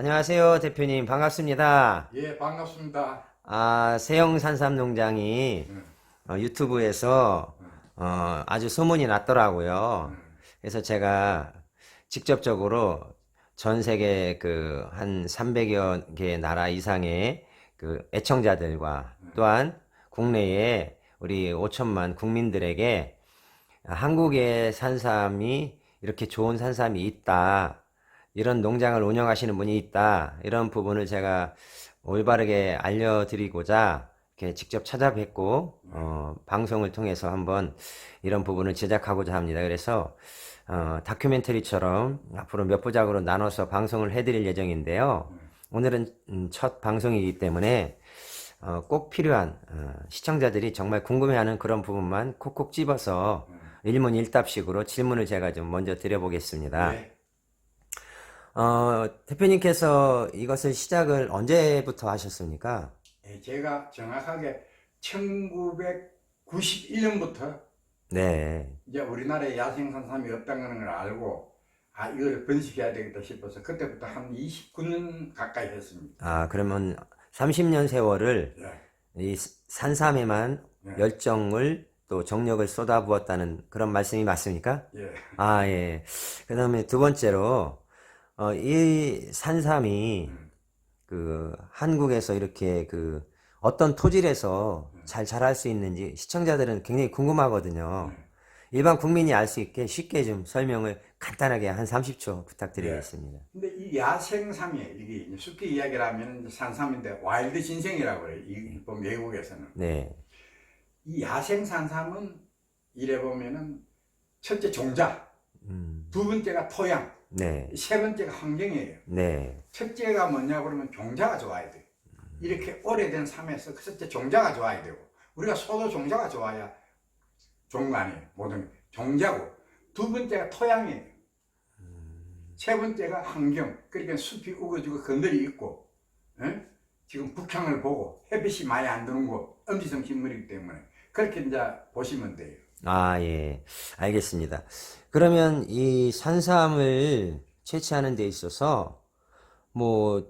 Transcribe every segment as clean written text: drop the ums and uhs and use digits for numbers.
안녕하세요, 대표님. 반갑습니다. 예, 반갑습니다. 세영 산삼농장이 응, 유튜브에서 응, 아주 소문이 났더라고요. 응, 그래서 제가 직접적으로 전 세계 한 300여 개 나라 이상의 애청자들과 응, 또한 국내에 우리 5천만 국민들에게 한국의 산삼이 이렇게 좋은 산삼이 있다. 이런 농장을 운영하시는 분이 있다. 이런 부분을 제가 올바르게 알려드리고자 이렇게 직접 찾아뵙고 방송을 통해서 한번 이런 부분을 제작하고자 합니다. 그래서 다큐멘터리처럼 앞으로 몇 부작으로 나눠서 방송을 해드릴 예정인데요. 응, 오늘은 첫 방송이기 때문에 꼭 필요한 시청자들이 정말 궁금해하는 그런 부분만 콕콕 집어서 응. 일문일답식으로 질문을 제가 좀 먼저 드려보겠습니다. 예, 대표님께서 이것을 시작을 언제부터 하셨습니까? 예, 제가 정확하게 1991년부터 네. 이제 우리나라에 야생산삼이 없다는 걸 알고, 이걸 번식해야 되겠다 싶어서 그때부터 한 29년 가까이 했습니다. 그러면 30년 세월을 예, 이 산삼에만 예, 열정을 또 정력을 쏟아부었다는 그런 말씀이 맞습니까? 예. 예. 그 다음에 두 번째로, 이 산삼이 응, 한국에서 이렇게 어떤 토질에서 응, 잘 자랄 수 있는지 시청자들은 굉장히 궁금하거든요. 응. 일반 국민이 알 수 있게 쉽게 좀 설명을 간단하게 한 30초 예. 부탁드리겠습니다. 근데 이 야생삼이에요. 이게 이제 쉽게 이야기를 하면 산삼인데 와일드 진생이라고 그래요. 뭐 외국에서는. 네, 이 야생산삼은 이래 보면은 첫째 종자, 음, 두 번째가 토양, 네, 세 번째가 환경이에요. 네, 첫째가 뭐냐 그러면 종자가 좋아야 돼요. 이렇게 오래된 삶에서 첫째 종자가 좋아야 되고, 우리가 소도 종자가 좋아야 좋은 거 아니에요. 모든 종자고, 두 번째가 토양이에요. 세 번째가 환경, 그러니까 숲이 우거지고 건들이 있고, 응? 지금 북향을 보고 햇빛이 많이 안 드는 곳, 엄지성 식물이기 때문에 그렇게 이제 보시면 돼요. 예, 알겠습니다. 그러면 이 산삼을 채취하는 데 있어서 뭐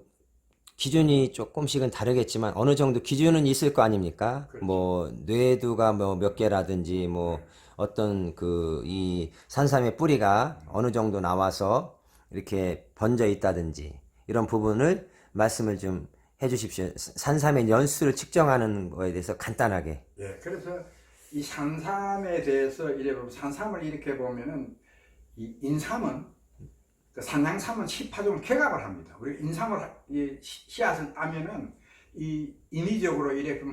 기준이 조금씩은 다르겠지만 어느 정도 기준은 있을 거 아닙니까? 그렇죠. 뭐 뇌두가 뭐 몇 개라든지 네. 뭐 어떤 이 산삼의 뿌리가 어느 정도 나와서 이렇게 번져 있다든지 이런 부분을 말씀을 좀 해주십시오. 산삼의 연수를 측정하는 거에 대해서 간단하게. 예, 그래서 이 산삼에 대해서 이래 보면 산삼을 이렇게 보면은 이 인삼은 그 산양삼은 10파종을 개갑을 합니다. 우리 인삼을 이 씨앗을 따면은 이 인위적으로 이렇게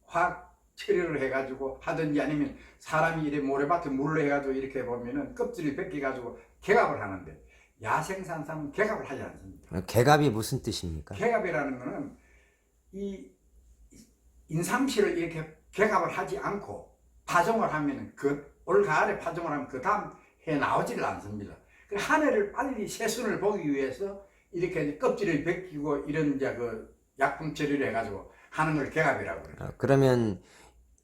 화학 처리를 해가지고 하든지 아니면 사람이 이래 모래밭에 물로 해가지고 이렇게 보면은 껍질이 벗겨가지고 개갑을 하는데 야생산삼은 개갑을 하지 않습니다. 개갑이 무슨 뜻입니까? 개갑이라는 거는 이 인삼씨를 이렇게 개갑을 하지 않고 파종을 하면 올 가을에 파종을 하면 그 다음 해 나오지를 않습니다. 한 해를 빨리 새순을 보기 위해서 이렇게 껍질을 벗기고 이런 이제 약품 처리를 해가지고 하는 걸 개갑이라고 그래요. 그러면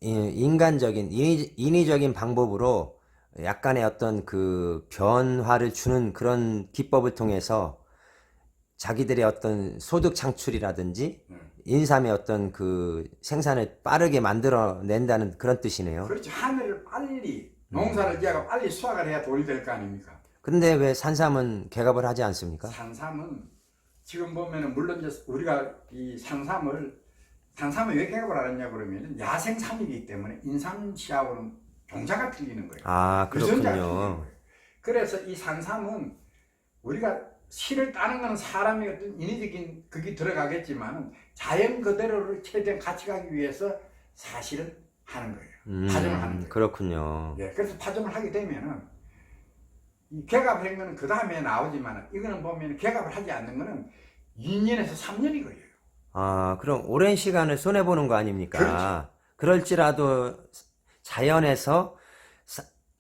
인간적인 인위적인 방법으로 약간의 어떤 변화를 주는 그런 기법을 통해서 자기들의 어떤 소득 창출이라든지 인삼의 어떤 생산을 빠르게 만들어낸다는 그런 뜻이네요. 그렇죠. 한 해를 빨리 농사를 지어가 빨리 수확을 해야 돈이 될 거 아닙니까? 그런데 왜 산삼은 개갑을 하지 않습니까? 산삼은 지금 보면은 물론 이제 우리가 이 산삼을 왜 개갑을 하느냐 그러면 야생삼이기 때문에 인삼씨하고는 종자가 틀리는 거예요. 유전자가 틀리는 그렇군요. 거예요. 그래서 이 산삼은 우리가 씨를 따는 건 사람의 어떤 인위적인 그게 들어가겠지만 자연 그대로를 최대한 같이 가기 위해서 사실은 하는 거예요. 파종을 하는 거예요. 그렇군요. 예, 그래서 파종을 하게 되면은 이 개갑한 거는 그 다음에 나오지만 이거는 보면 개갑을 하지 않는 거는 2년에서 3년이 걸려요. 그럼 오랜 시간을 손해보는 거 아닙니까? 그렇죠. 그럴지라도 자연에서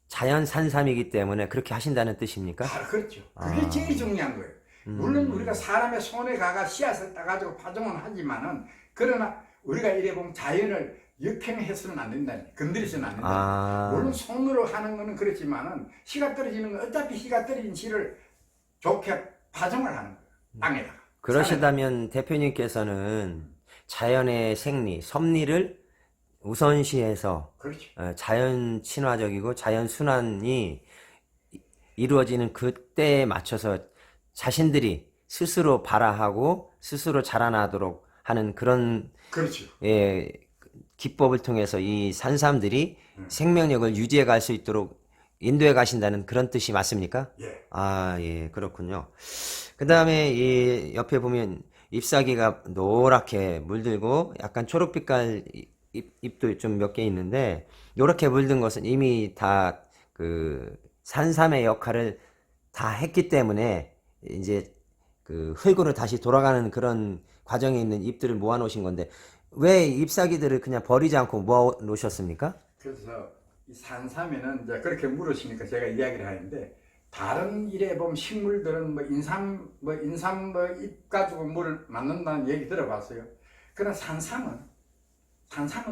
자연 산삼이기 때문에 그렇게 하신다는 뜻입니까? 그렇죠. 그게 제일 중요한 거예요. 물론 우리가 사람의 손에 가가 씨앗을 따가지고 파종은 하지만은 그러나 우리가 이래 보면 자연을 역행해서는 안 된다니, 건드려서는 안 된다니. 물론 손으로 하는 거는 그렇지만은 씨가 떨어지는 건 어차피 씨가 떨어진 씨를 좋게 파종을 하는 거예요. 땅에다가. 그러시다면 대표님께서는 자연의 생리, 섭리를 우선시해서 그렇죠. 자연 친화적이고 자연 순환이 이루어지는 그때에 맞춰서 자신들이 스스로 발화하고 스스로 자라나도록 하는 그런 그렇죠. 예, 기법을 통해서 이 산삼들이 생명력을 유지해 갈 수 있도록 인도해 가신다는 그런 뜻이 맞습니까? 예. 아, 예, 그렇군요. 그 다음에 이 옆에 보면 잎사귀가 노랗게 물들고 약간 초록빛깔 잎도 좀 몇 개 있는데 요렇게 물든 것은 이미 다 그 산삼의 역할을 다 했기 때문에 이제 그 흙으로 다시 돌아가는 그런 과정에 있는 잎들을 모아 놓으신 건데 왜 잎사귀들을 그냥 버리지 않고 모아 놓으셨습니까? 그래서 이 산삼에는 이제 그렇게 물으시니까 제가 이야기를 하는데 다른 일에 보면 식물들은 뭐 인삼 뭐 잎 가지고 물을 만든다는 얘기 들어봤어요. 그러나 산삼은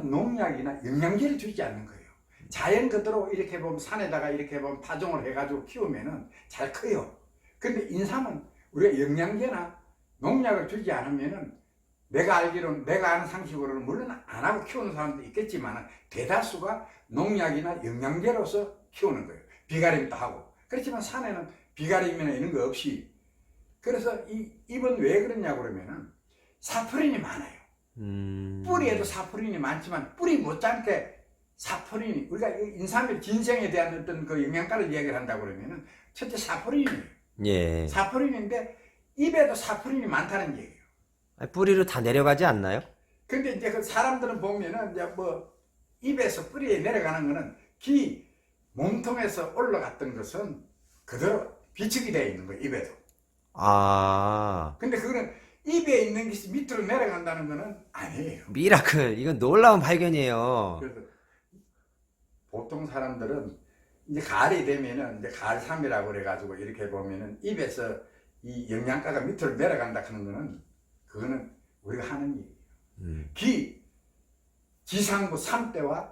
농약이나 영양제를 주지 않는 거예요. 자연 그대로 이렇게 보면 산에다가 이렇게 보면 파종을 해가지고 키우면은 잘 커요. 근데 인삼은 우리가 영양제나 농약을 주지 않으면은 내가 알기로는 내가 아는 상식으로는 물론 안 하고 키우는 사람도 있겠지만 대다수가 농약이나 영양제로서 키우는 거예요. 비가림도 하고. 그렇지만 산에는 비가림이나 이런 거 없이. 그래서 이 잎은 왜 그러냐고 그러면은 사포닌이 많아요. 뿌리에도 사포닌이 많지만 뿌리 못지않게 사포닌이 우리가 인삼의 진생에 대한 어떤 그 영양가를 이야기를 한다고 그러면은 첫째 사포닌이에요. 예. 사포닌인데 잎에도 사포닌이 많다는 얘기예요. 뿌리로 다 내려가지 않나요? 근데 이제 그 사람들은 보면은 이제 뭐 입에서 뿌리에 내려가는 거는 기 몸통에서 올라갔던 것은 그대로 비축이 되어 있는 거예요. 입에도. 아, 근데 그거는 입에 있는 것이 밑으로 내려간다는 거는 아니에요. 미라클. 이건 놀라운 발견이에요. 그래서 보통 사람들은 이제 가을이 되면은 이제 가을삼이라고 그래가지고 이렇게 보면은 입에서 이 영양가가 밑으로 내려간다 하는 거는 그거는 우리가 하는 얘기예요. 지상부 3대와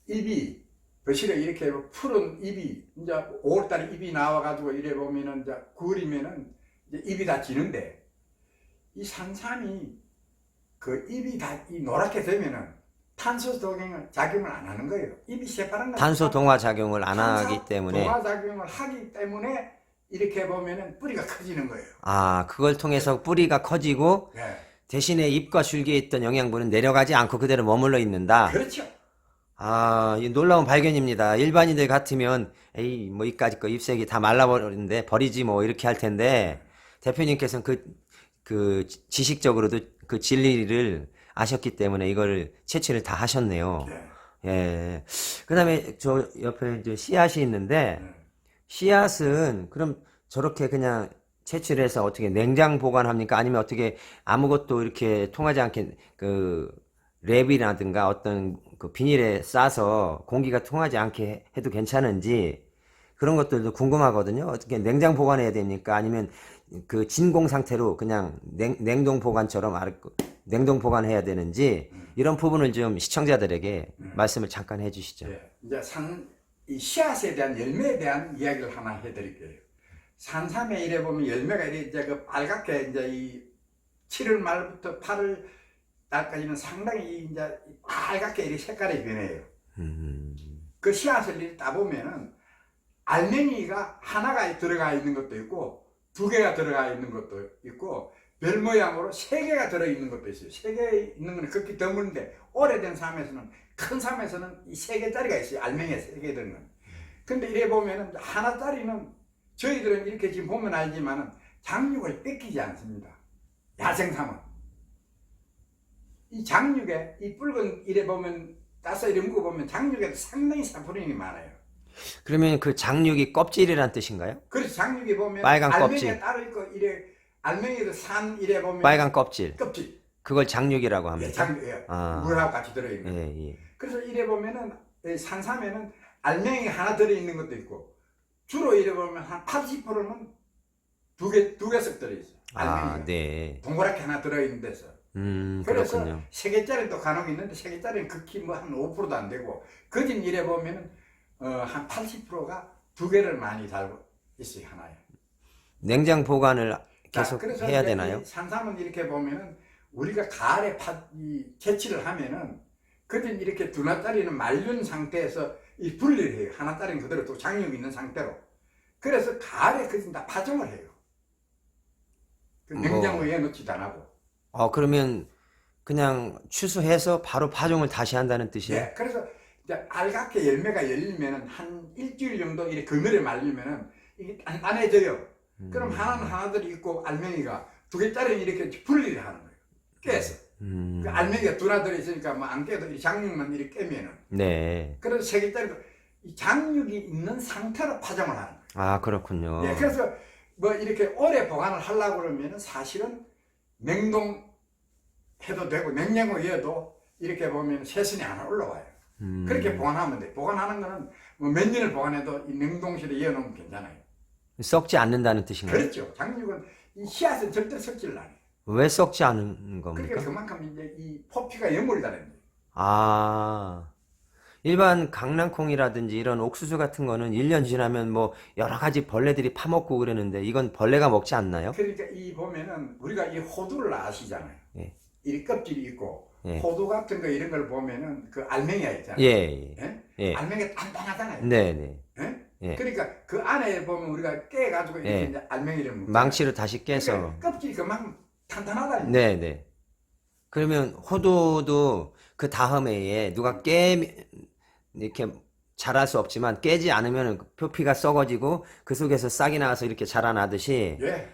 잎이 거실에 이렇게 푸른 잎이 이제 5월달에 잎이 나와가지고 이래 보면은 이제 9월이면은 이제 잎이 다 지는데 이 산삼이 그 잎이 다 이 노랗게 되면은 탄소 작용을 안 하는 거예요. 잎이 새파란 거. 탄소 동화 작용을 안 하기 때문에. 동화 작용을 하기 때문에 이렇게 보면은 뿌리가 커지는 거예요. 아, 그걸 통해서 뿌리가 커지고 네. 대신에 잎과 줄기에 있던 영양분은 내려가지 않고 그대로 머물러 있는다. 그렇죠. 아, 이 놀라운 발견입니다. 일반인들 같으면 에이, 뭐 이까짓 거 잎색이 다 말라버리는데 버리지 뭐 이렇게 할 텐데 대표님께서는 그 지식적으로도 그 진리를 아셨기 때문에 이거를 채취를 다 하셨네요. 네. 예. 그다음에 저 옆에 이제 씨앗이 있는데 씨앗은 그럼 저렇게 그냥 채취를 해서 어떻게 냉장 보관합니까? 아니면 어떻게 아무것도 이렇게 통하지 않게 그 랩이라든가 어떤 그 비닐에 싸서 공기가 통하지 않게 해도 괜찮은지 그런 것들도 궁금하거든요. 어떻게 냉장 보관해야 됩니까? 아니면 그 진공 상태로 그냥 냉동 보관처럼 냉동 보관해야 되는지 이런 부분을 좀 시청자들에게 말씀을 잠깐 해주시죠. 네. 이제 이 씨앗에 대한 열매에 대한 이야기를 하나 해드릴게요. 산삼에 이래 보면 열매가 이제 그 빨갛게 이제 이 7월 말부터 8월 달까지는 상당히 이제 빨갛게 이렇게 색깔이 변해요. 그 씨앗을 이렇게 따보면은 알맹이가 하나가 들어가 있는 것도 있고 2개가 들어가 있는 것도 있고 별 모양으로 3개가 들어있는 것도 있어요. 3개 있는 건 그렇게 드문데 오래된 삶에서는 큰 삶에서는 이 3개짜리가 있어요. 알맹이가 3개 들은 건. 근데 이래 보면은 하나짜리는 저희들은 이렇게 지금 보면 알지만은 장육을 뺏기지 않습니다. 야생삼은. 이 장육에 이 붉은 이래 보면 따서 이래 묶어보면 장육에도 상당히 사포닌이 많아요. 그러면 그 장육이 껍질이란 뜻인가요? 그래서 장육에 보면 빨간 알맹이가 껍질. 따로 있고 이래 알맹이도 산 이래 보면 빨간 껍질. 껍질. 그걸 장육이라고 예, 합니다. 장육. 예. 아. 물하고 같이 들어있는. 예, 예. 그래서 이래 보면은 산삼에는 알맹이 하나 들어있는 것도 있고 주로 이래 보면 한 80%는 두 개씩 들어있어요. 알맹이가. 아, 네. 동그랗게 하나 들어있는 데서. 그래서 그렇군요. 3개짜리도 간혹 있는데 3개짜리는 극히 뭐 한 5%도 안 되고 거진 이래 보면은 한 80%가 2개를 많이 달고 있어요. 하나에. 냉장 보관을 자, 계속 그래서 해야 이제 되나요? 이 산삼은 이렇게 보면은 우리가 가을에 채취를 하면은 그때 이렇게 두나짜리는 말린 상태에서 이 분리를 해요. 하나짜리는 그대로 또 장육이 있는 상태로. 그래서 가을에 그것은 다 파종을 해요. 그 냉장고에 넣지도 안 하고. 그러면 그냥 추수해서 바로 파종을 다시 한다는 뜻이에요? 예, 그래서 이제 알갛게 열매가 열리면은 한 일주일 정도 이렇게 그늘에 말리면은 이게 단단해져요. 그럼 하나는 하나들이 있고 알맹이가 두 개짜리는 이렇게 분리를 하는 거예요. 깨서. 그 알맹이가 두나 들어 있으니까 뭐 안 깨도 이 장육만 이렇게 깨면은. 네. 그래서 세 개짜리도 이 장육이 있는 상태로 파종을 하는 거예요. 아, 그렇군요. 예, 그래서 뭐 이렇게 오래 보관을 하려고 그러면은 사실은 냉동 해도 되고 냉장고에도 이렇게 보면 새순이 하나 올라와요. 그렇게 보관하면 돼. 보관하는 거는 뭐 몇 년을 보관해도 이 냉동실에 이어놓으면 괜찮아요. 썩지 않는다는 뜻인가요? 그렇죠. 장육은 이 씨앗은 절대 썩질 않아요. 왜 썩지 않은 그러니까 겁니까? 그만큼 이제 이 포피가 연물다는 거예요. 아, 일반 강낭콩이라든지 이런 옥수수 같은 거는 1년 지나면 뭐 여러 가지 벌레들이 파먹고 그러는데 이건 벌레가 먹지 않나요? 그러니까 이 보면은 우리가 이 호두를 아시잖아요. 예. 이 껍질이 있고 예. 호두 같은 거 이런 걸 보면은 그 알맹이가 있잖아요. 예, 예. 예? 예. 알맹이가 단단하잖아요. 네, 네. 예? 예. 그러니까 그 안에 보면 우리가 깨가지고 이렇게 예. 이제 알맹이를 먹잖아요. 망치로 다시 깨서. 그러니까 껍질이 그만큼 탄탄하다. 네, 네. 그러면 호두도 그 다음 해에 누가 이렇게 자랄 수 없지만 깨지 않으면 표피가 썩어지고 그 속에서 싹이 나와서 이렇게 자라나듯이 예.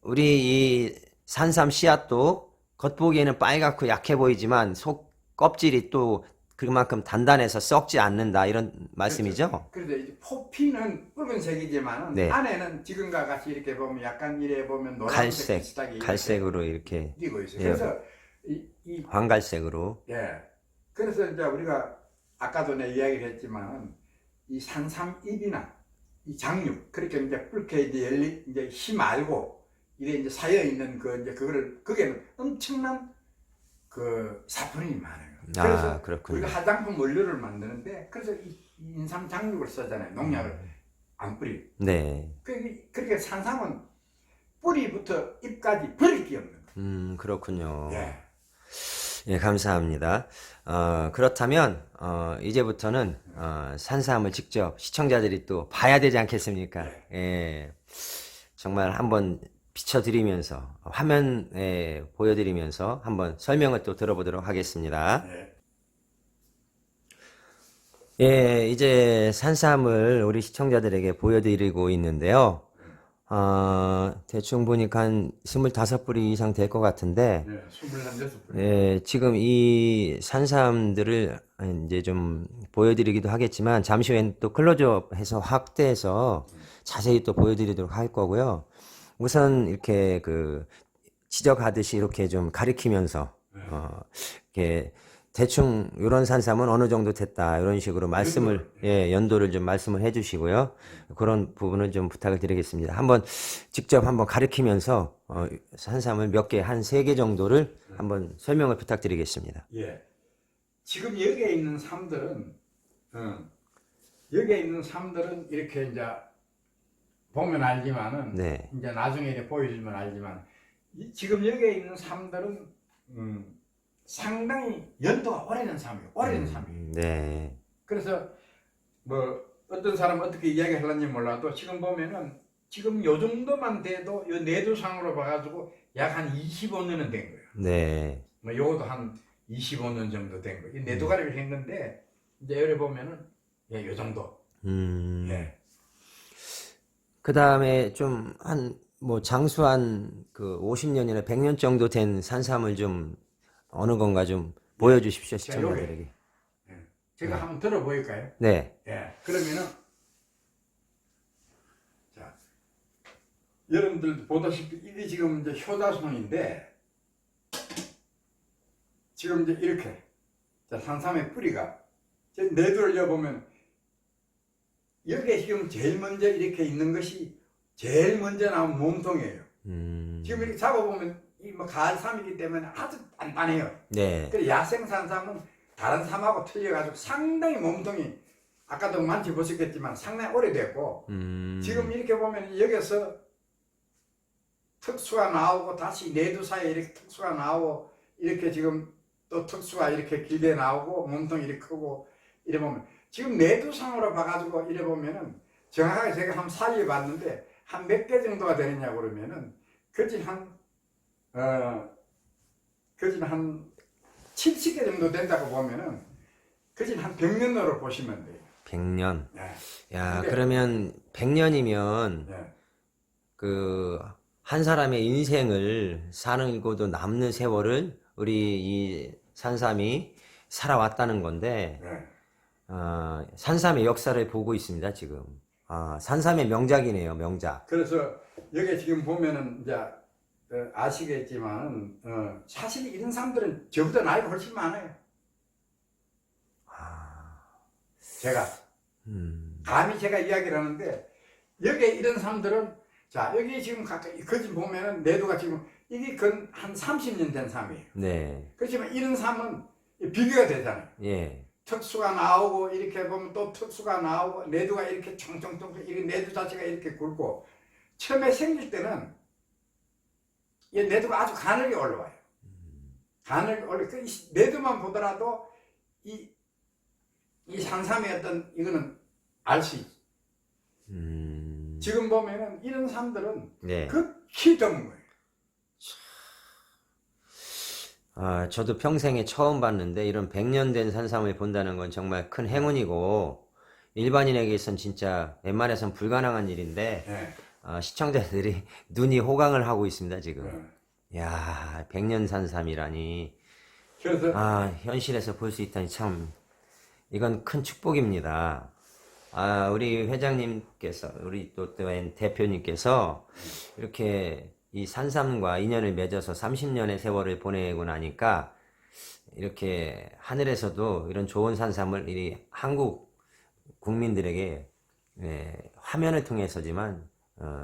우리 이 산삼 씨앗도 겉보기에는 빨갛고 약해 보이지만 속 껍질이 또 그만큼 단단해서 썩지 않는다 이런 말씀이죠? 그래서 이제 포피는 붉은색이지만 네. 안에는 지금과 같이 이렇게 보면 약간 이래 보면 노란색 갈색, 비슷하게 이렇게 갈색으로 이렇게 띄고 있어요. 예. 그래서 이 황갈색으로. 예. 그래서 이제 우리가 아까도 내 이야기를 했지만 이 산삼잎이나 이 장육 그렇게 이제 붉게 이제 이제 씨 말고 이래 이제 사여 있는 그 이제 그거를 거기에는 엄청난 그 사포닌이 많아요. 그래서 아, 그렇군요. 우리가 화장품 원료를 만드는데 그래서 이 인삼 장육을 쓰잖아요. 농약을 안 뿌리. 네. 그러니까 산삼은 뿌리부터 잎까지 버릴 게 없는 거예요. 그렇군요. 예. 예, 감사합니다. 그렇다면, 이제부터는, 산삼을 직접 시청자들이 또 봐야 되지 않겠습니까? 예. 정말 한번 비춰드리면서, 화면에 보여드리면서 한번 설명을 또 들어보도록 하겠습니다. 예. 예, 이제 산삼을 우리 시청자들에게 보여드리고 있는데요. 대충 보니까 한 25뿌리 이상 될 것 같은데, 네, 26뿌리. 예, 지금 이 산삼들을 이제 좀 보여드리기도 하겠지만, 잠시 후엔 또 클로즈업 해서 확대해서 자세히 또 보여드리도록 할 거고요. 우선 이렇게 지적하듯이 이렇게 좀 가리키면서, 이렇게 대충 이런 산삼은 어느 정도 됐다 이런 식으로 말씀을 연도를 좀 말씀을 해주시고요. 그런 부분을 좀 부탁을 드리겠습니다. 한번 직접 한번 가리키면서 산삼을 몇 개, 한 3개 정도를 한번 설명을 부탁드리겠습니다. 예. 지금 여기에 있는 삶들은 여기에 있는 삶들은 이렇게 이제 보면 알지만은 네. 이제 나중에 이렇게 보여주면 알지만 지금 여기에 있는 삶들은 상당히 연도가 오래된 삶이에요. 오래된 삶이에요. 네. 그래서 뭐 어떤 사람은 어떻게 이야기하려는지 몰라도 지금 보면은 지금 요 정도만 돼도 요 내두상으로 봐가지고 약 한 25년은 된 거예요. 네. 뭐 요것도 한 25년 정도 된 거예요. 이 내두가리를 한 건데 이제 여기 보면은 요 정도. 예. 그 다음에 좀 뭐 장수한 50년이나 100년 정도 된 산삼을 좀 어느 건가 좀 보여주십시오, 시청자들에게. 제가 한번 들어보일까요? 네. 예. 그러면은 자 여러분들 보다시피 이게 지금 이제 효자손인데 지금 이제 이렇게 자 산삼의 뿌리가 내두를 여보면 여기에 지금 제일 먼저 이렇게 있는 것이 제일 먼저 나온 몸통이에요. 지금 이렇게 잡아보면 이 뭐 가을삼이기 때문에 아주 단단해요. 네. 그래서 야생산삼은 다른 삼하고 틀려가지고 상당히 몸통이 아까도 만져보셨겠지만 상당히 오래됐고 지금 이렇게 보면 여기서 특수가 나오고 다시 내두 사이에 이렇게 특수가 나오고 이렇게 지금 또 특수가 이렇게 길게 나오고 몸통이 이렇게 크고 이래 보면 지금 내두상으로 봐가지고 이래 보면은 정확하게 제가 한번 살려 봤는데 한 몇 개 정도가 되느냐고 그러면은 거진 거진 한 70개 정도 된다고 보면은 거진 한 100년으로 보시면 돼요. 100년. 예. 야, 근데- 그러면 100년이면 예. 그 한 사람의 인생을 사는고도 남는 세월을 우리 이 산삼이 살아왔다는 건데, 예. 산삼의 역사를 보고 있습니다, 지금. 산삼의 명작이네요, 명작. 그래서 여기 지금 보면은 이제 아시겠지만은 사실 이런 사람들은 저보다 나이가 훨씬 많아요. 제가 감히 제가 이야기를 하는데 여기 이런 사람들은 자 여기 지금 가까이 거기 보면은 내두가 지금 이게 한 30년 된 삶이에요. 네, 그렇지만 이런 삶은 비교가 되잖아요. 예, 특수가 나오고 이렇게 보면 또 특수가 나오고 내두가 이렇게 총총총 이렇게 내두 자체가 이렇게 굵고 처음에 생길 때는 이 내두가 아주 가늘게 올라와요. 가늘게 올라 그 내두만 보더라도 이 산삼의 어떤 이거는 알 수 있지. 지금 보면은 이런 사람들은 네. 극히 드문 거예요. 저도 평생에 처음 봤는데 이런 100년 된 산삼을 본다는 건 정말 큰 행운이고 일반인에게선 진짜 웬만해선 불가능한 일인데 네. 시청자들이 눈이 호강을 하고 있습니다, 지금. 네. 야, 100년 산삼이라니. 그래서 현실에서 볼 수 있다니 참 이건 큰 축복입니다. 우리 회장님께서, 우리 또 대표님께서 이렇게 이 산삼과 인연을 맺어서 30년의 세월을 보내고 나니까 이렇게 하늘에서도 이런 좋은 산삼을 이 한국 국민들에게 화면을 통해서지만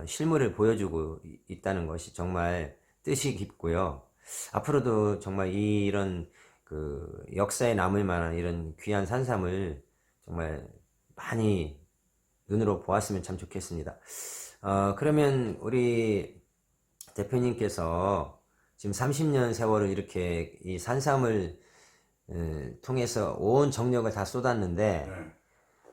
실물을 보여주고 있다는 것이 정말 뜻이 깊고요. 앞으로도 정말 이런 그 역사에 남을 만한 이런 귀한 산삼을 정말 많이 눈으로 보았으면 참 좋겠습니다. 그러면 우리 대표님께서 지금 30년 세월을 이렇게 이 산삼을 통해서 온 정력을 다 쏟았는데 네.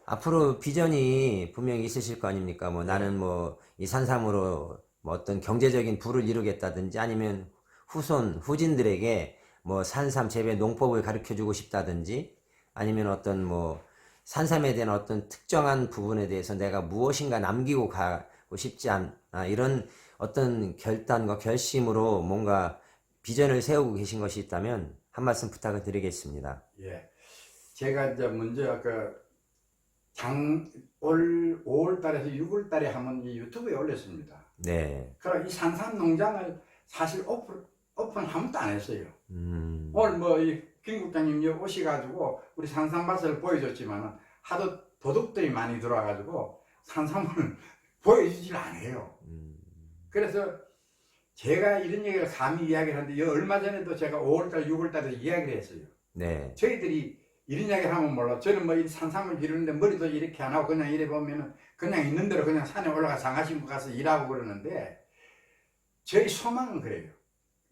앞으로 비전이 분명히 있으실 거 아닙니까? 뭐 나는 뭐 이 산삼으로 뭐 어떤 경제적인 부를 이루겠다든지 아니면 후진들에게 뭐 산삼 재배 농법을 가르쳐 주고 싶다든지 아니면 어떤 뭐 산삼에 대한 어떤 특정한 부분에 대해서 내가 무엇인가 남기고 가고 싶지 않아 이런 어떤 결단과 결심으로 뭔가 비전을 세우고 계신 것이 있다면 한 말씀 부탁을 드리겠습니다. 예. 제가 이제 먼저 올 5월 달에서 6월 달에 한번 이 유튜브에 올렸습니다. 네. 그럼 이 산삼 농장을 사실 오픈 아무도 안 했어요. 음. 오늘 뭐 이 김 국장님 여기 오셔가지고 우리 산삼밭을 보여줬지만 하도 도둑들이 많이 들어와가지고 산삼을 보여주질 않아요. 그래서 제가 이런 얘기를 감히 이야기를 하는데 얼마 전에도 제가 5월달 6월달에 이야기를 했어요. 네. 저희들이 이런 이야기를 하면 몰라. 저는 뭐 이 산삼을 기르는데 머리도 이렇게 안 하고 그냥 이래 보면은 그냥 있는 대로 그냥 산에 올라가 장화 신고 가서 일하고 그러는데 저희 소망은 그래요.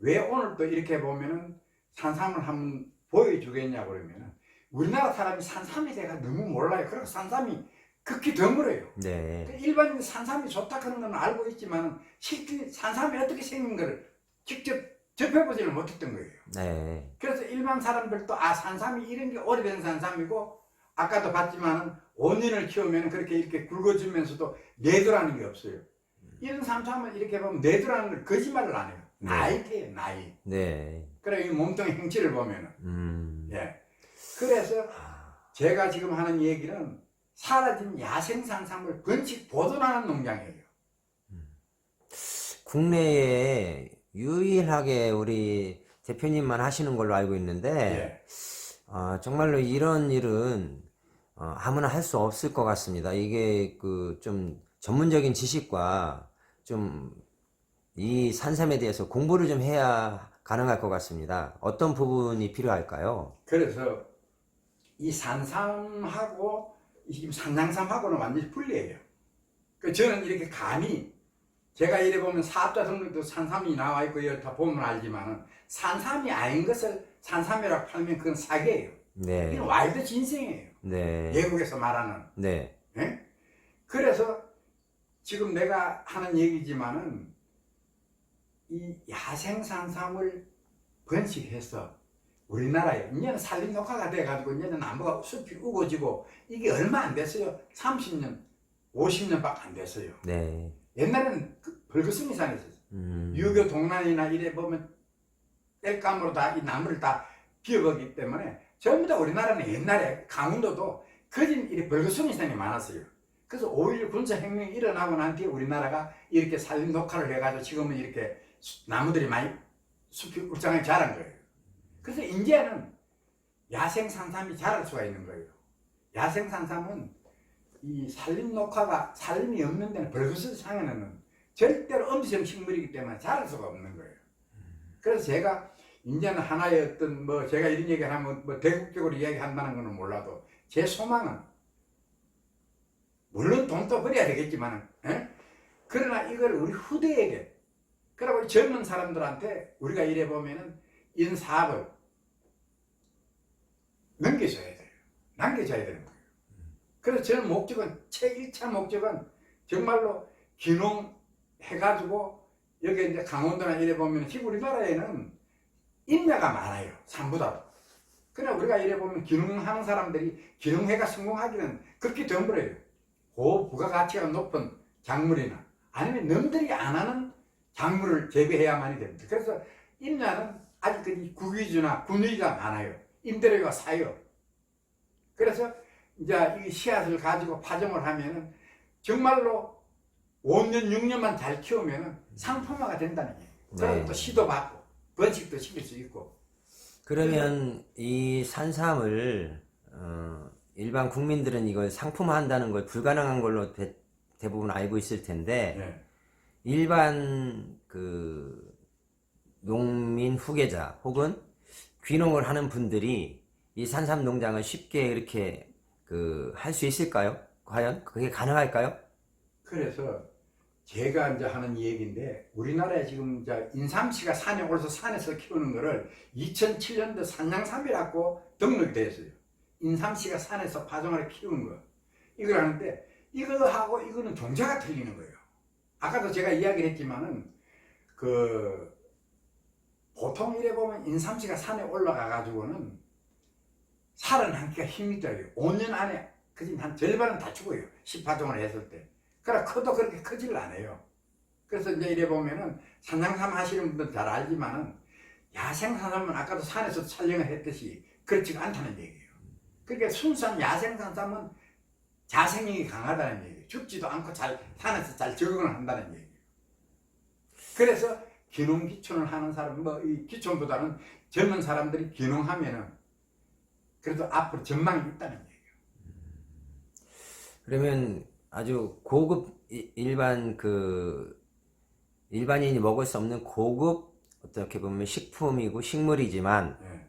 왜 오늘 또 이렇게 보면은 산삼을 한번 보여주겠냐고 그러면은 우리나라 사람이 산삼에 대해서 너무 몰라요. 그리고 산삼이 극히 드물어요. 네. 일반인 산삼이 좋다 하는 건 알고 있지만 실제 산삼이 어떻게 생긴 걸 직접 접해보지를 못했던 거예요. 네. 그래서 일반 사람들도 산삼이 이런 게 오래된 산삼이고 아까도 봤지만은 5년을 키우면 그렇게 이렇게 굵어지면서도 내두라는 게 없어요. 이런 산삼을 이렇게 보면 내두라는 걸 거짓말을 안 해요. 네. 나이테요, 나이. 네. 그래 이 몸통의 형체를 보면은 예. 그래서 아, 제가 지금 하는 얘기는 사라진 야생 산삼을 번식 보존하는 농장이에요. 국내에 유일하게 우리 대표님만 하시는 걸로 알고 있는데, 예. 정말로 이런 일은 아무나 할 수 없을 것 같습니다. 이게 그 좀 전문적인 지식과 좀 이 산삼에 대해서 공부를 좀 해야 가능할 것 같습니다. 어떤 부분이 필요할까요? 그래서 이 산삼하고 이 지금 산양삼하고는 완전히 분리해요. 그 저는 이렇게 감히 제가 이래 보면 사업자 등록도 산삼이 나와 있고 여기 다 보면 알지만은 산삼이 아닌 것을 산삼이라고 팔면 그건 사기예요. 네. 이건 와일드 진생이에요. 네. 외국에서 말하는. 네. 예? 그래서 지금 내가 하는 얘기지만은 이 야생 산삼을 번식해서 우리나라에 이제는 산림 녹화가 돼가지고 이제는 나무가 숲이 우거지고 이게 얼마 안 됐어요. 30년, 50년밖에 안 됐어요. 네. 옛날에는 벌거숭이 산이 있었어요. 유교 동란이나 이래 보면 땔감으로 다 이 나무를 다 비워버리기 때문에 전부 다 우리나라는 옛날에 강원도도 거진 이래 벌거숭이 산이 많았어요. 그래서 5.16 군사혁명이 일어나고 난 뒤에 우리나라가 이렇게 산림 녹화를 해가지고 지금은 이렇게 나무들이 많이 숲이 울창하게 자란 거예요. 그래서 이제는 야생 산삼이 자랄 수가 있는 거예요. 야생 산삼은 이 산림 녹화가 산림이 없는 데는 벌거숭이 상에는 절대로 엄지성 식물이기 때문에 자랄 수가 없는 거예요. 그래서 제가 이제는 하나의 어떤 뭐 제가 이런 얘기를 하면 뭐 대국적으로 이야기한다는 거는 몰라도 제 소망은 물론 돈도 벌어야 되겠지만 그러나 이걸 우리 후대에게 그리고 젊은 사람들한테 우리가 이래 보면은 이런 사업을 넘겨줘야 돼요. 남겨줘야 되는 거예요. 그래서 저는 목적은 제 1차 목적은 정말로 귀농해가지고 여기 이제 강원도나 이래 보면 지금 우리나라에는 인자가 많아요. 산보다도. 그러나 우리가 이래 보면 귀농하는 사람들이 귀농해가 성공하기는 그렇게 드물어요. 고 부가가치가 높은 작물이나 아니면 남들이 안 하는 작물을 재배해야만이 됩니다. 그래서 임야는 아직까지 국위주나 군위가 많아요. 임대료가 싸요. 그래서 이제 이 씨앗을 가지고 파종을 하면은 정말로 5년, 6년만 잘 키우면은 상품화가 된다는 얘기예요. 그리고 네. 또 씨도 받고 번식도 시킬 수 있고. 그러면 이 산삼을 일반 국민들은 이걸 상품화한다는 걸 불가능한 걸로 대부분 알고 있을 텐데 네. 일반 그 농민 후계자 혹은 귀농을 하는 분들이 이 산삼 농장을 쉽게 이렇게 그 할 수 있을까요? 과연 그게 가능할까요? 그래서 제가 이제 하는 얘기인데 우리나라에 지금 이제 인삼씨가 산에 올라서 산에서 키우는 거를 2007년도 산양삼이라고 등록이 됐어요. 인삼씨가 산에서 파종을 키우는 거. 이걸 하는데 이거하고 이거는 종자가 틀리는 거예요. 아까도 제가 이야기를 했지만은 그 보통 이래 보면 인삼씨가 산에 올라가 가지고는 살은 한기가 힘이 들어요. 5년 안에 그지 한 절반은 다 죽어요. 시파종을 했을 때. 그러나 커도 그렇게 크지를 않아요. 그래서 이제 이래 보면은 산양삼 하시는 분들 잘 알지만은 야생 산삼은 아까도 산에서 촬영을 했듯이 그렇지가 않다는 얘기예요. 그러니까 순수한 야생 산삼은 자생력이 강하다는 얘기예요. 죽지도 않고 잘 산에서 잘 적응을 한다는 얘기예요. 그래서 귀농 기촌을 하는 사람, 뭐 이 기촌보다는 젊은 사람들이 귀농하면은 그래도 앞으로 전망이 있다는 얘기예요. 그러면 아주 고급 일반 그 일반인이 먹을 수 없는 고급 어떻게 보면 식품이고 식물이지만 예.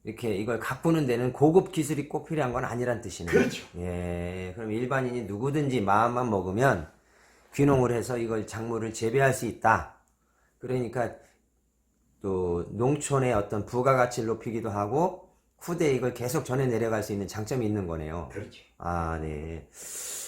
이렇게 이걸 가꾸는 데는 고급 기술이 꼭 필요한 건 아니란 뜻이네요. 그렇죠. 예, 그럼 일반인이 누구든지 마음만 먹으면 귀농을 해서 이걸 작물을 재배할 수 있다. 그러니까 또 농촌의 어떤 부가가치를 높이기도 하고 후대에 이걸 계속 전해 내려갈 수 있는 장점이 있는 거네요. 그렇죠. 아, 네.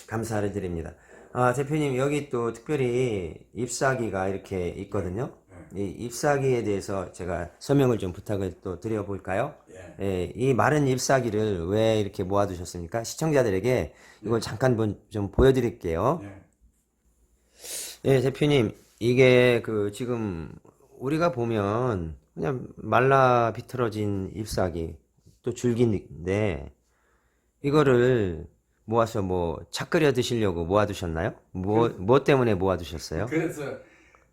감사를 드립니다. 아, 대표님, 여기 또 특별히 잎사귀가 이렇게 있거든요. 이 잎사귀에 대해서 제가 설명을 좀 부탁을 또 드려볼까요? 예. 예, 이 마른 잎사귀를 왜 이렇게 모아두셨습니까? 시청자들에게 이걸 잠깐 좀 보여드릴게요. 예. 예, 대표님, 이게 그 지금 우리가 보면 그냥 말라 비틀어진 잎사귀 또 줄기인데 이거를 모아서 뭐 차 끓여 드시려고 모아두셨나요? 뭐 때문에 모아두셨어요?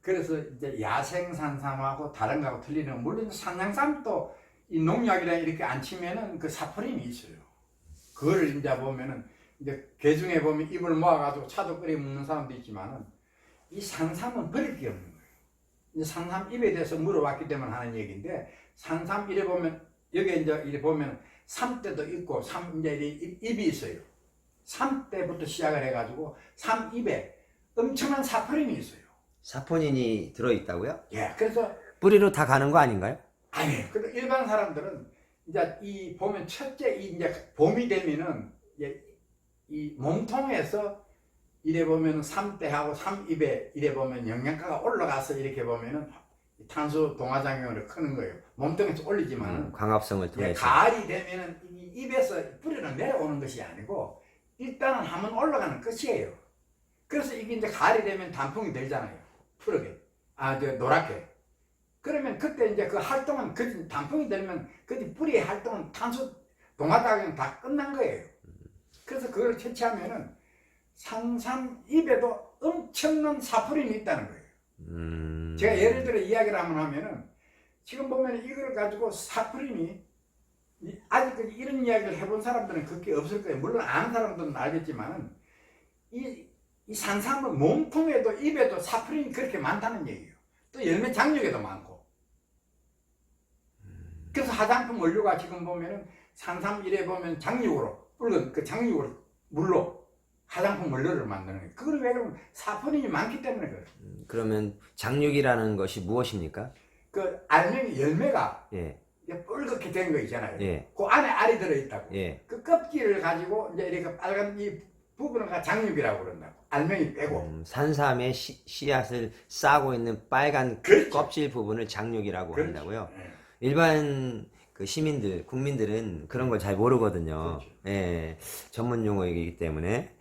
그래서 이제 야생 산삼하고 다른 거하고 틀리는 건 물론 산양삼도 이 농약이랑 이렇게 안 치면은 그 사포림이 있어요. 그거를 이제 보면은 이제 개중에 보면 잎을 모아가지고 차도 끓여 먹는 사람도 있지만은 이 산삼은 버릴 게 없는 거예요. 이제 산삼 잎에 대해서 물어봤기 때문에 하는 얘기인데 산삼 이래 보면 여기 이제 이래 보면 삼대도 있고 이제 잎이 있어요. 삼대부터 시작을 해가지고 삼잎에 엄청난 사포림이 있어요. 사포닌이 들어있다고요? 예, 그래서 뿌리로 다 가는 거 아닌가요? 아니, 근데 일반 사람들은 이제 이 보면 첫째 이제 봄이 되면은 이 몸통에서 이래 보면 3대하고 3입에 이래 보면 영양가가 올라가서 이렇게 보면은 탄소 동화작용을 크는 거예요. 몸통에서 올리지만은 광합성을 예, 통해서. 가을이 되면은 이 입에서 뿌리는 내려오는 것이 아니고 일단은 한번 올라가는 끝이에요. 그래서 이게 이제 가을이 되면 단풍이 들잖아요. 푸르게, 노랗게. 그러면 그때 이제 그 활동은 그 단풍이 들면 그 뿌리의 활동은 탄소 동화작용 다 끝난 거예요. 그래서 그걸 채취하면은 산삼 잎에도 엄청난 사포린이 있다는 거예요. 제가 예를 들어 이야기를 한번 하면은 지금 보면 이걸 가지고 사포린이 아직 이런 이야기를 해본 사람들은 그렇게 없을 거예요. 물론 아는 사람들은 알겠지만은 이 산삼은 몸통에도 입에도 사포린이 그렇게 많다는 얘기예요. 또 열매 장력에도 많고. 그래서 화장품 원료가 지금 보면은 산삼 이래 보면 장육으로 붉은 그 장육으로 물로 화장품 원료를 만드는 거예요. 그걸 왜 그러면 사포닌이 많기 때문에 그래요. 그러면 장육이라는 것이 무엇입니까? 그 알맹이 열매가 예, 붉게 된 거 있잖아요. 예, 그 안에 알이 들어있다고. 예. 그 껍질을 가지고 이제 이렇게 빨간 이 부분을 장육이라고 그런다고. 알맹이 빼고. 산삼의 씨앗을 싸고 있는 빨간 그렇죠. 껍질 부분을 장육이라고 그렇죠. 한다고요. 예. 일반 그 시민들, 국민들은 그런 걸 잘 모르거든요. 그렇죠. 예, 전문 용어이기 때문에.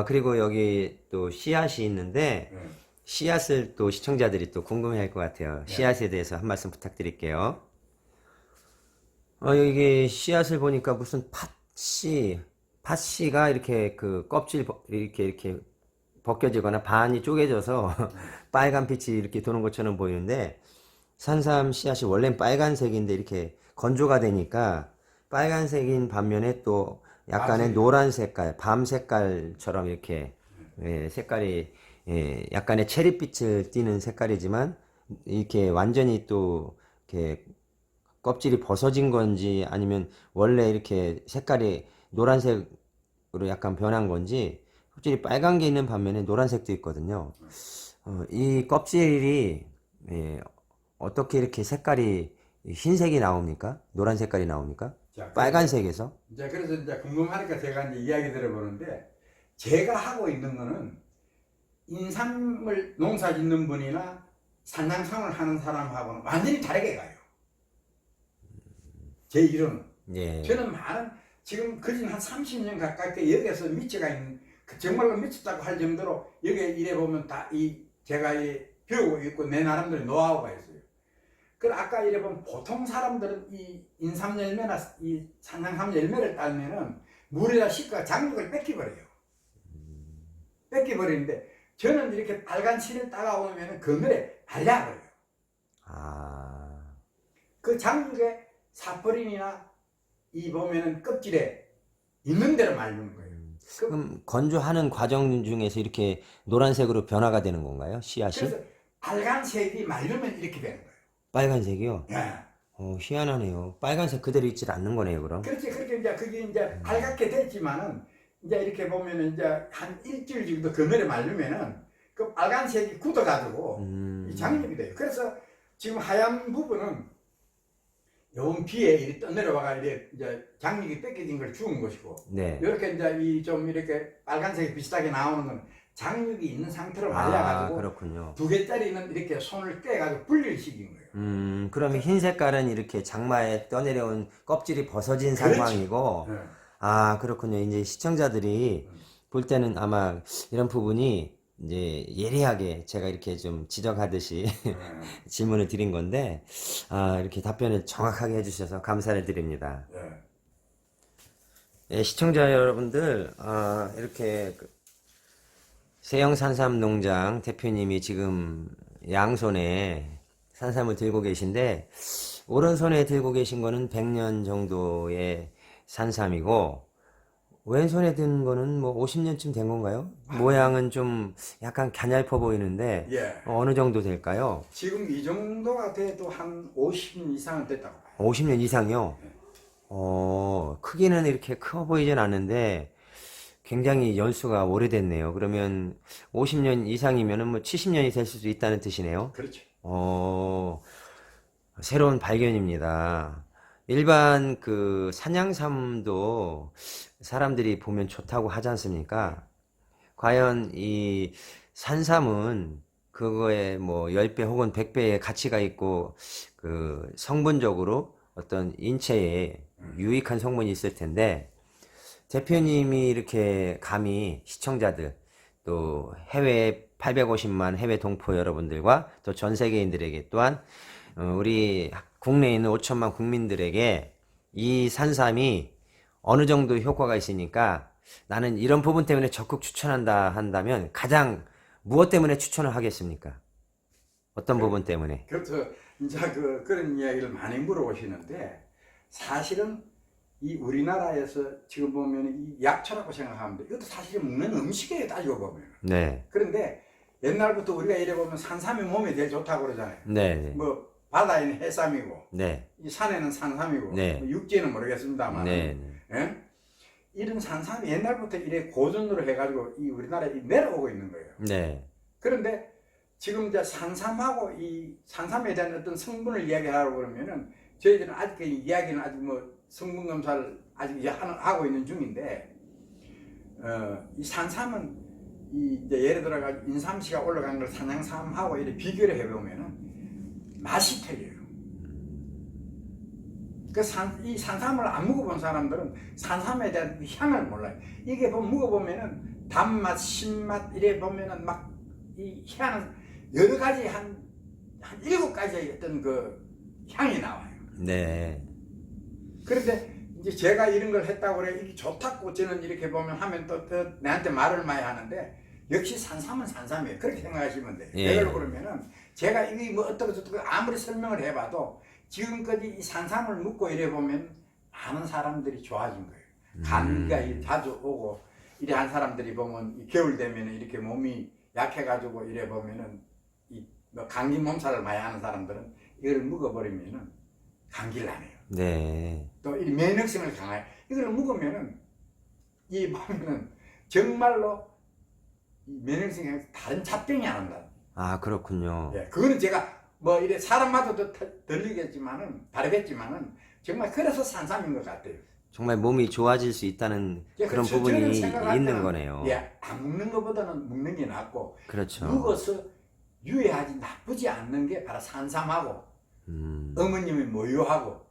그리고 여기 또 씨앗이 있는데, 예. 씨앗을 또 시청자들이 또 궁금해 할 것 같아요. 씨앗에 대해서 한 말씀 부탁드릴게요. 여기 씨앗을 보니까 무슨 팥씨가 이렇게 그 껍질 이렇게 벗겨지거나 반이 쪼개져서 빨간 빛이 이렇게 도는 것처럼 보이는데, 산삼 씨앗이 원래는 빨간색인데 이렇게 건조가 되니까 빨간색인 반면에 또 약간의 맞아요. 노란 색깔, 밤 색깔처럼 이렇게 색깔이 약간의 체리빛을 띠는 색깔이지만 이렇게 완전히 또 이렇게 껍질이 벗어진 건지 아니면 원래 이렇게 색깔이 노란색으로 약간 변한 건지 껍질이 빨간 게 있는 반면에 노란색도 있거든요. 이 껍질이 어떻게 이렇게 색깔이 흰색이 나옵니까? 노란 색깔이 나옵니까? 자, 빨간색에서? 이제 그래서 이제 궁금하니까 제가 이제 이야기 들어보는데 제가 하고 있는 거는 인삼을 농사 짓는 분이나 산양상을 하는 사람하고는 완전히 다르게 가요. 제 이론은. 예. 저는 많은 지금 거진 한 30년 가깝게 여기에서 미쳐가 있는 정말로 미쳤다고 할 정도로 여기에 이래 보면 다 제가 배우고 있고 내 나름대로 노하우가 있어요. 그 아까 이래 보면 보통 사람들은 이 인삼 열매나 이 산양삼 열매를 따면은 물에다 씻고 장육을 뺏기버려요. 뺏기버리는데 저는 이렇게 빨간 실을 따가오면은 그늘에 발라버려요. 그 장육에 사포린이나 이 보면은 껍질에 있는 대로 말리는 거예요. 그럼 건조하는 과정 중에서 이렇게 노란색으로 변화가 되는 건가요? 씨앗이? 그래서 빨간색이 말르면 이렇게 되는 거예요. 빨간색이요? 예. 희한하네요. 빨간색 그대로 있질 않는 거네요, 그럼. 그렇지. 그렇게 이제 그게 이제 빨갛게 됐지만은 이제 이렇게 보면은 이제 한 일주일 정도 그늘에 말르면은 그 빨간색이 굳어가지고 이 장염이 돼요. 그래서 지금 하얀 부분은 요 비에 이렇게 떠내려와가 이제 장육이 뺏겨진 걸 주운 것이고, 네. 이렇게 이제 이 좀 이렇게 빨간색이 비슷하게 나오는 건 장육이 있는 상태로 말려가지고 그렇군요. 2개짜리는 이렇게 손을 떼가지고 분리를 시킨 거예요. 그러면 흰 색깔은 이렇게 장마에 떠내려온 껍질이 벗어진 그렇지. 상황이고, 그렇군요. 이제 시청자들이 볼 때는 아마 이런 부분이 이제 예리하게 제가 이렇게 좀 지적하듯이 질문을 드린 건데, 이렇게 답변을 정확하게 해주셔서 감사를 드립니다. 시청자 여러분들, 이렇게 세영산삼농장 대표님이 지금 양손에 산삼을 들고 계신데, 오른손에 들고 계신 거는 100년 정도의 산삼이고, 왼손에 든 거는 뭐 50년쯤 된 건가요? 모양은 좀 약간 갸냘퍼 보이는데, 예. 어느 정도 될까요? 지금 이 정도가 돼도 한 50년 이상은 됐다고 봐요. 50년 이상이요? 크기는 이렇게 커 보이진 않는데, 굉장히 연수가 오래됐네요. 그러면 50년 이상이면은 뭐 70년이 될 수도 있다는 뜻이네요. 그렇죠. 새로운 발견입니다. 일반 그 산양삼도 사람들이 보면 좋다고 하지 않습니까? 과연 이 산삼은 그거에 뭐 10배 혹은 100배의 가치가 있고 그 성분적으로 어떤 인체에 유익한 성분이 있을 텐데 대표님이 이렇게 감히 시청자들 또 해외 850만 해외 동포 여러분들과 또 전 세계인들에게 또한 우리 국내에 있는 5천만 국민들에게 이 산삼이 어느 정도 효과가 있으니까 나는 이런 부분 때문에 적극 추천한다 한다면 가장 무엇 때문에 추천을 하겠습니까? 어떤 부분 때문에? 그래서 이제 그런 이야기를 많이 물어보시는데 사실은 이 우리나라에서 지금 보면 이 약초라고 생각하면 돼. 이것도 사실 먹는 음식이에요, 따지고 보면. 네. 그런데 옛날부터 우리가 이래 보면 산삼이 몸에 제일 좋다고 그러잖아요. 네. 뭐 바다에는 해삼이고 네. 이 산에는 산삼이고 네. 뭐 육지에는 모르겠습니다만 네. 예? 이런 산삼이 옛날부터 이래 고전으로 해가지고 이 우리나라에 내려오고 있는 거예요. 네. 그런데 지금 이제 산삼하고 이 산삼에 대한 어떤 성분을 이야기하라고 그러면은 저희들은 아직 그 이야기는 아직 뭐 성분 검사를 아직 하고 있는 중인데 이 산삼은 이 이제 예를 들어가 인삼씨가 올라간 걸 산양삼하고 이렇게 비교를 해보면은 맛이 틀려요. 이 산삼을 안 먹어본 사람들은 산삼에 대한 향을 몰라요. 이게 먹어보면은 단맛, 신맛 이래 보면은 막 이 향은 여러 가지 한 7가지의 어떤 그 향이 나와요. 네. 그런데 이제 제가 이런 걸 했다고 그래 이게 좋다고 저는 이렇게 보면 하면 또 나한테 말을 많이 하는데 역시 산삼은 산삼이에요. 그렇게 생각하시면 돼요. 예. 왜 그러면은 제가 이게 뭐 어떻게 저떻게 아무리 설명을 해봐도 지금까지 이 산삼을 먹고 이래 보면 많은 사람들이 좋아진 거예요. 감기가 자주 오고 이래 한 사람들이 보면 겨울 되면 이렇게 몸이 약해가지고 이래 보면은 뭐 감기 몸살을 많이 하는 사람들은 이걸 먹어버리면은 감기를 안 해요. 네. 또 이 면역성을 강화해. 이걸 먹으면은 이 보면은 정말로 이 면역성이 다른 잡병이 안 온다. 아, 그렇군요. 예, 그거는 제가 뭐 이래 사람마다 또 들리겠지만은 다르겠지만은 정말 그래서 산삼인 것 같아요. 정말 몸이 좋아질 수 있다는 예, 그런 그렇죠. 부분이 저는 생각할 있는 때는, 거네요. 예, 안 먹는 것보다는 먹는 게 낫고 그렇죠. 먹어서 유해하지 나쁘지 않는 게 바로 산삼하고 어머님이 모유하고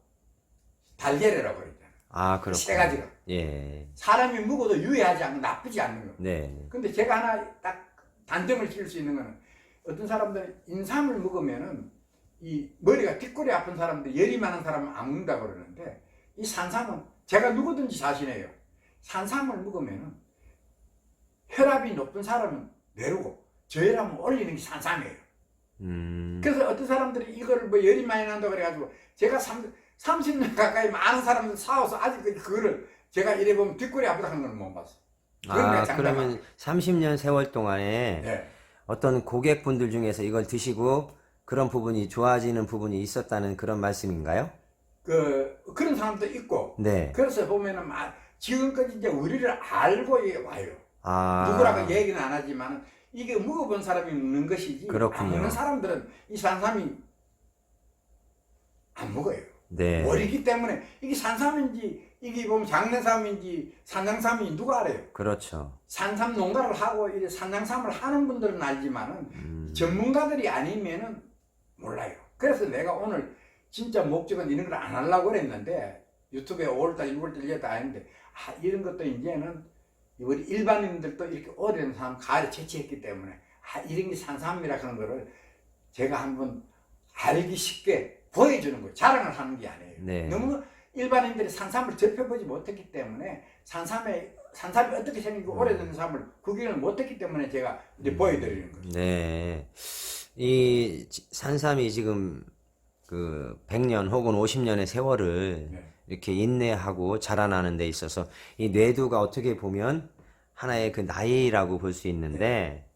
달걀이라고 그러잖아요. 아, 그렇군요. 세 가지가. 예. 사람이 먹어도 유해하지 않고 나쁘지 않는 거. 네. 근데 제가 하나 딱 단점을 지을 수 있는 거는 어떤 사람들은 인삼을 먹으면은 이 머리가 뒷골이 아픈 사람들, 열이 많은 사람은 안 먹는다고 그러는데 이 산삼은 제가 누구든지 자신해요. 산삼을 먹으면은 혈압이 높은 사람은 내려오고 저혈압을 올리는 게 산삼이에요. 그래서 어떤 사람들이 이걸 뭐 열이 많이 난다고 그래가지고 제가 30년 가까이 많은 사람들 사와서 아직 그거를 제가 이래 보면 뒷골이 아프다 하는 걸 못 봤어. 아, 그러면 30년 세월 동안에 네. 어떤 고객분들 중에서 이걸 드시고 그런 부분이 좋아지는 부분이 있었다는 그런 말씀인가요? 그런 사람도 있고. 네. 그래서 보면은 지금까지 이제 우리를 알고 와요. 아. 누구라고 얘기는 안 하지만 이게 먹어본 사람이 먹는 것이지. 그렇군요. 안 먹는 사람들은 이 산삼이 안 먹어요. 네. 모르기 때문에 이게 산삼인지 이게 보면 장내삼인지 산양삼인지 누가 알아요? 그렇죠. 산삼 농가를 하고 이제 산양삼을 하는 분들은 알지만은 전문가들이 아니면은 몰라요. 그래서 내가 오늘 진짜 목적은 이런 걸 안 하려고 그랬는데 유튜브에 5월달, 6월달 이랬다 했는데 이런 것도 이제는 우리 일반인들도 이렇게 오래된 사람 가을에 채취했기 때문에 이런 게 산삼이라 그런 거를 제가 한번 알기 쉽게 보여주는 거예요. 자랑을 하는 게 아니에요. 네. 너무 일반인들이 산삼을 접해보지 못했기 때문에 산삼이 어떻게 생기고 오래된 산삼을 구경을 못했기 때문에 제가 이제 보여드리는 거죠. 네. 이 산삼이 지금 그 100년 혹은 50년의 세월을 네. 이렇게 인내하고 자라나는 데 있어서 이 뇌두가 어떻게 보면 하나의 그 나이라고 볼 수 있는데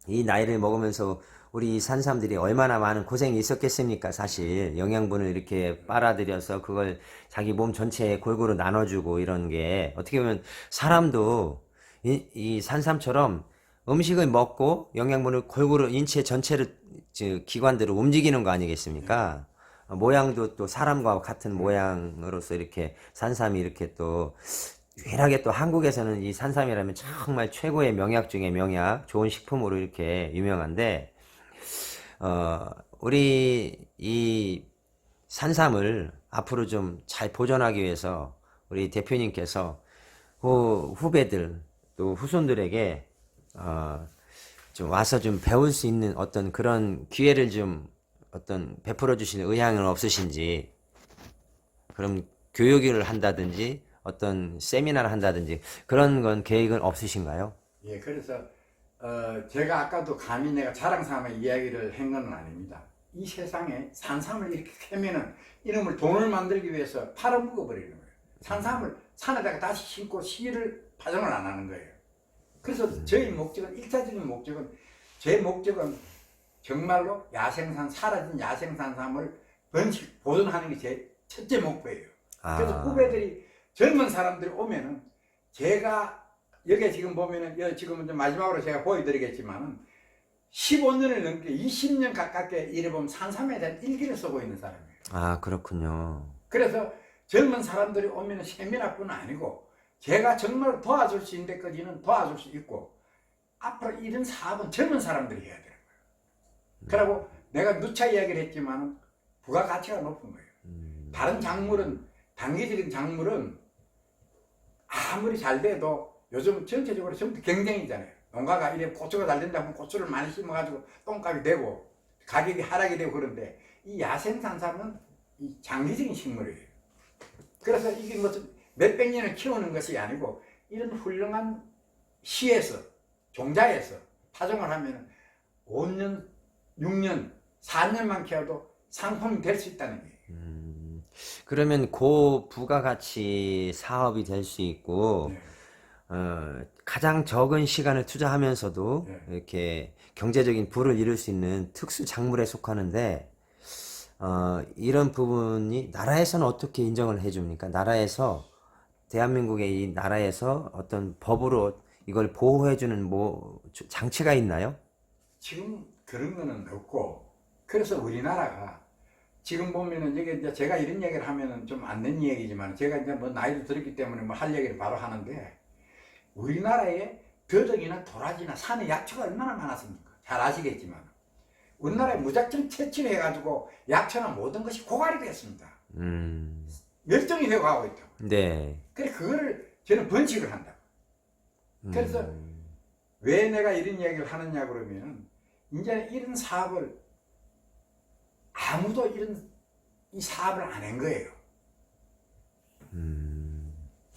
이 나이를 먹으면서 우리 산삼들이 얼마나 많은 고생이 있었겠습니까? 사실 영양분을 이렇게 빨아들여서 그걸 자기 몸 전체에 골고루 나눠주고 이런 게 어떻게 보면 사람도 이 산삼처럼 음식을 먹고 영양분을 골고루 인체 전체를 기관들을 움직이는 거 아니겠습니까? 모양도 또 사람과 같은 모양으로서 이렇게 산삼이 이렇게 또 유일하게 또 한국에서는 이 산삼이라면 정말 최고의 명약 중에 명약, 좋은 식품으로 이렇게 유명한데, 우리 이 산삼을 앞으로 좀 잘 보존하기 위해서 우리 대표님께서 후배들 또 후손들에게 좀 와서 좀 배울 수 있는 어떤 그런 기회를 좀 어떤 베풀어 주실 의향은 없으신지, 그럼 교육을 한다든지 어떤 세미나를 한다든지 그런 건 계획은 없으신가요? 예, 그래서 제가 아까도 감히 내가 자랑삼의 이야기를 한 건 아닙니다. 이 세상에 산삼을 이렇게 캐면은 이놈을 돈을 만들기 위해서 팔아먹어 버리는 거예요. 산삼을 산에다가 다시 심고 씨를 파종을 안 하는 거예요. 그래서 저희 목적은, 일차적인 목적은, 제 목적은 정말로 야생산, 사라진 야생산삼을 번식, 보존하는 게 제 첫째 목표예요. 그래서 후배들이, 젊은 사람들이 오면은, 제가, 여기 지금 보면은, 여기 지금 이제 마지막으로 제가 보여드리겠지만은, 15년을 넘게 20년 가깝게 이래 보면 산삼에 대한 일기를 쓰고 있는 사람이에요. 아, 그렇군요. 그래서 젊은 사람들이 오면은 세미나뿐 아니고, 제가 정말 도와줄 수 있는 데까지는 도와줄 수 있고, 앞으로 이런 사업은 젊은 사람들이 해야 되는 거예요. 그리고 내가 누차 이야기를 했지만 부가가치가 높은 거예요. 다른 작물은, 단기적인 작물은 아무리 잘 돼도 요즘 전체적으로 전부 경쟁이잖아요. 농가가 이래 고추가 잘 된다 하면 고추를 많이 심어가지고 똥값이 되고 가격이 하락이 되고 그런데 이 야생산삼은 이 장기적인 식물이에요. 그래서 이게 무슨 몇백 년을 키우는 것이 아니고 이런 훌륭한 시에서, 종자에서 파종을 하면 5년, 6년, 4년만 키워도 상품이 될 수 있다는 거예요. 그러면 고부가가치 사업이 될 수 있고, 네. 가장 적은 시간을 투자하면서도 네. 이렇게 경제적인 부를 이룰 수 있는 특수 작물에 속하는데, 이런 부분이 나라에서는 어떻게 인정을 해줍니까? 나라에서, 대한민국의 이 나라에서 어떤 법으로 이걸 보호해주는 뭐 장치가 있나요? 지금 그런 거는 없고, 그래서 우리나라가 지금 보면은 이게 이제 제가 이런 얘기를 하면은 좀 안 된 얘기지만 제가 이제 뭐 나이도 들었기 때문에 뭐 할 얘기를 바로 하는데, 우리나라에 더덕이나 도라지나 산에 약초가 얼마나 많았습니까? 잘 아시겠지만 우리나라에 무작정 채취를 해가지고 약초나 모든 것이 고갈이 됐습니다. 멸종이 되고 가고 있다고. 네. 그래 그거를 저는 번식을 한다. 그래서 왜 내가 이런 이야기를 하느냐 그러면 이제 이런 사업을 아무도 이 사업을 안 한 거예요.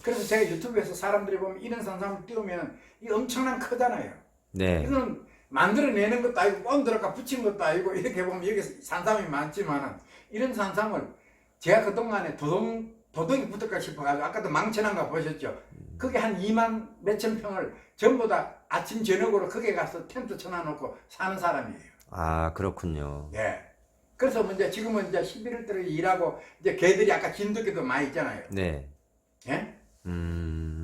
그래서 제가 유튜브에서 사람들이 보면 이런 산삼을 띄우면 이 엄청난 크잖아요. 네. 이거는 만들어내는 것도 아니고 본드라가 붙인 것도 아니고 이렇게 보면 여기 산삼이 많지만 이런 산삼을 제가 그동안에 도둑이 붙을까 싶어가지고 아까도 망천한 거 보셨죠? 그게 한 2만 몇천 평을 전부 다 아침 저녁으로 거기에 가서 텐트 쳐놔놓고 사는 사람이에요. 아, 그렇군요. 예. 그래서 이제 지금은 이제 11월 달에 일하고 이제 개들이 아까 진돗개도 많이 있잖아요. 네. 예?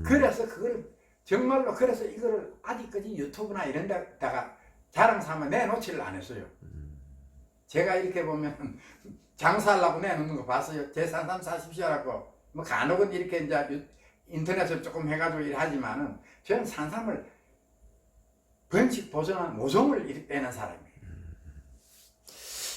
그래서 그걸 정말로 그래서 이거를 아직까지 유튜브나 이런 데다가 자랑 삼아 내놓지를 않았어요. 제가 이렇게 보면 장사하려고 내놓는 거 봤어요. 제 산삼 사십시오라고 뭐 간혹은 이렇게 이제 인터넷을 조금 해가지고 일하지만은 저는 산삼을 번식 보존한 모종을 이렇게 빼는 사람이에요.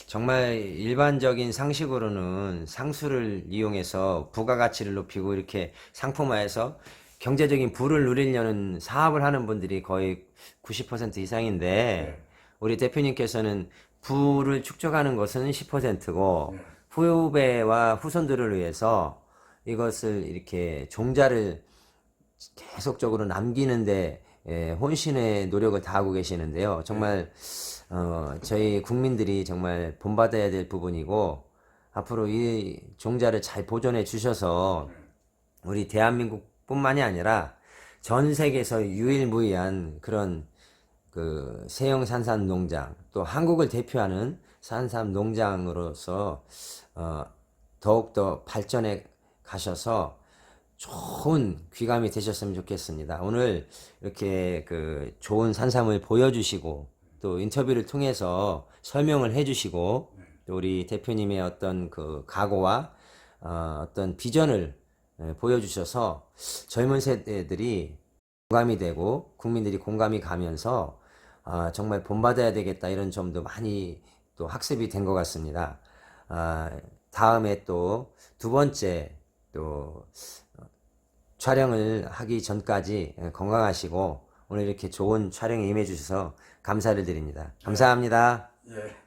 정말 일반적인 상식으로는 상수를 이용해서 부가가치를 높이고 이렇게 상품화해서 경제적인 부를 누리려는 사업을 하는 분들이 거의 90% 이상인데, 네. 우리 대표님께서는 부를 축적하는 것은 10%고 네. 후배와 후손들을 위해서 이것을 이렇게 종자를 계속적으로 남기는데 혼신의 노력을 다하고 계시는데요. 정말 저희 국민들이 정말 본받아야 될 부분이고, 앞으로 이 종자를 잘 보존해 주셔서 우리 대한민국뿐만이 아니라 전 세계에서 유일무이한 그런 그 세영 산삼 농장, 또 한국을 대표하는 산삼 농장으로서 더욱더 발전해 가셔서 좋은 귀감이 되셨으면 좋겠습니다. 오늘 이렇게 그 좋은 산삼을 보여주시고 또 인터뷰를 통해서 설명을 해주시고 또 우리 대표님의 어떤 그 각오와 어떤 비전을 보여주셔서 젊은 세대들이 공감이 되고 국민들이 공감이 가면서 정말 본받아야 되겠다 이런 점도 많이 또 학습이 된 것 같습니다. 다음에 또 두 번째 또 촬영을 하기 전까지 건강하시고 오늘 이렇게 좋은 촬영에 임해 주셔서 감사를 드립니다. 감사합니다. 예.